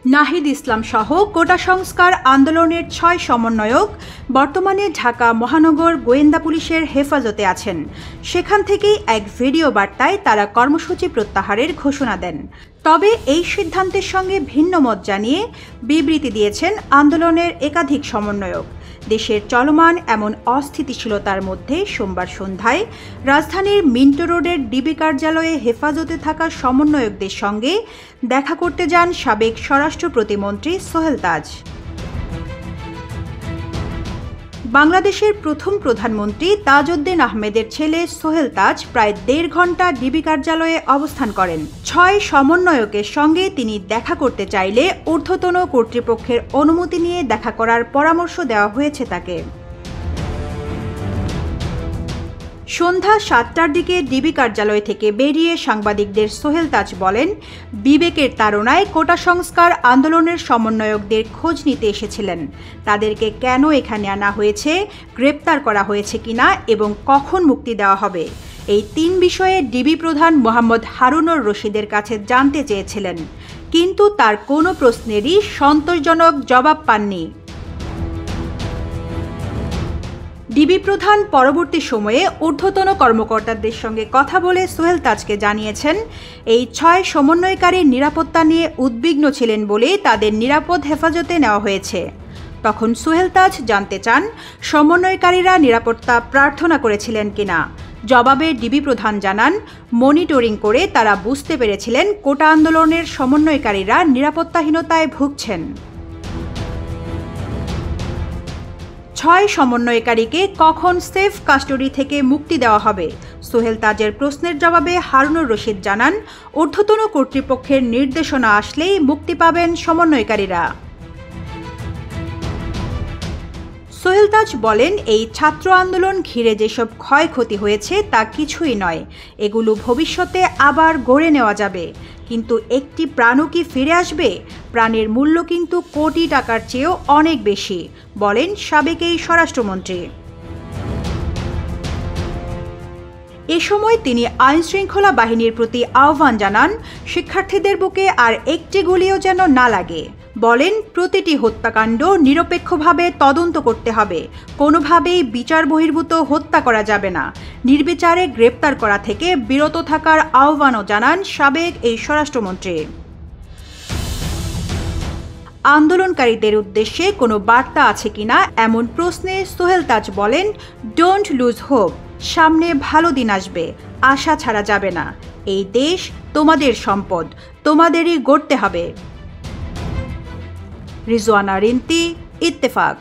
নাহিদ ইসলাম সহ কোটা সংস্কার আন্দোলনের ৬ সমন্বয়ক বর্তমানে ঢাকা মহানগর গোয়েন্দা পুলিশের হেফাজতে আছেন। সেখান থেকেই এক ভিডিও বার্তায় তারা কর্মসূচি প্রত্যাহারের ঘোষণা দেন। তবে এই সিদ্ধান্তের সঙ্গে ভিন্ন মত জানিয়ে বিবৃতি দিয়েছেন আন্দোলনের একাধিক সমন্বয়ক। দেশের চলমান এমন অস্থিতিশীলতার মধ্যে সোমবার সন্ধ্যায় রাজধানীর মিন্টো রোডের ডিবি কার্যালয়ে হেফাজতে থাকা সমন্বয়কদের সঙ্গে দেখা করতে যান সাবেক স্বরাষ্ট্র প্রতিমন্ত্রী সোহেল তাজ। বাংলাদেশের প্রথম প্রধানমন্ত্রী তাজউদ্দিন আহমেদের ছেলে সোহেল তাজ প্রায় ১.৫ ঘণ্টা ডিবি কার্যালয়ে অবস্থান করেন। ৬ সমন্বয়কের সঙ্গে তিনি দেখা করতে চাইলে ঊর্ধ্বতন কর্তৃপক্ষের অনুমতি নিয়ে দেখা করার পরামর্শ দেওয়া হয়েছে তাকে। সন্ধ্যা ৭টার দিকে ডিবি কার্যালয় থেকে বেরিয়ে সাংবাদিকদের সোহেল তাজ বলেন, বিবেকের তাড়নায় কোটা সংস্কার আন্দোলনের সমন্বয়কদের খোঁজ নিতে এসেছিলেন। তাদেরকে কেন এখানে আনা হয়েছে, গ্রেপ্তার করা হয়েছে কিনা এবং কখন মুক্তি দেওয়া হবে, এই ৩ বিষয়ে ডিবি প্রধান মোহাম্মদ হারুনুর রশিদের কাছে জানতে চেয়েছিলেন, কিন্তু তার কোনো প্রশ্নেরই সন্তোষজনক জবাব পাননি। ডিবি প্রধান পরবর্তী সময়ে ঊর্ধ্বতন কর্মকর্তাদের সঙ্গে কথা বলে সোহেল তাজকে জানিয়েছেন, এই ৬ সমন্বয়কারীর নিরাপত্তা নিয়ে উদ্বিগ্ন ছিলেন বলে তাদের নিরাপদ হেফাজতে নেওয়া হয়েছে। তখন সোহেল তাজ জানতে চান, সমন্বয়কারীরা নিরাপত্তা প্রার্থনা করেছিলেন কিনা। জবাবে ডিবি প্রধান জানান, মনিটরিং করে তারা বুঝতে পেরেছিলেন কোটা আন্দোলনের সমন্বয়কারীরা নিরাপত্তাহীনতায় ভুগছেন। ৬ সমন্বয়কারীকে কখন সেফ কাস্টডি থেকে মুক্তি দেওয়া হবে, সোহেল তাজের প্রশ্নের জবাবে হারুনুর রশিদ জানান, ঊর্ধ্বতন কর্তৃপক্ষের নির্দেশনা আসলেই মুক্তি পাবেন সমন্বয়কারীরা। সোহেল তাজ বলেন, এই ছাত্র আন্দোলন ঘিরে যেসব ক্ষয়ক্ষতি হয়েছে তা কিছুই নয়, এগুলো ভবিষ্যতে আবার গড়ে নেওয়া যাবে, কিন্তু একটি প্রাণও কি ফিরে আসবে? প্রাণের মূল্য কিন্তু কোটি টাকার চেয়েও অনেক বেশি, বলেন সাবেক এই স্বরাষ্ট্রমন্ত্রী। এ সময় তিনি আইনশৃঙ্খলা বাহিনীর প্রতি আহ্বান জানান, শিক্ষার্থীদের বুকে আর একটি গুলিও যেন না লাগে। বলেন, প্রতিটি হত্যাকাণ্ড নিরপেক্ষভাবে তদন্ত করতে হবে, কোনোভাবেই বিচার বহির্ভূত হত্যা করা যাবে না, নির্বিচারে গ্রেপ্তার করা থেকে বিরত থাকার আহ্বানও জানান সাবেক এই স্বরাষ্ট্রমন্ত্রী। আন্দোলনকারীদের উদ্দেশ্যে কোনো বার্তা আছে কিনা এমন প্রশ্নে সোহেল তাজ বলেন, ডোন্ট লুজ হোপ, সামনে ভালো দিন আসবে, আশা ছাড়া যাবে না, এই দেশ তোমাদের সম্পদ, তোমাদেরই গড়তে হবে। রিজওয়ানা রিন্তি, ইত্তেফাক।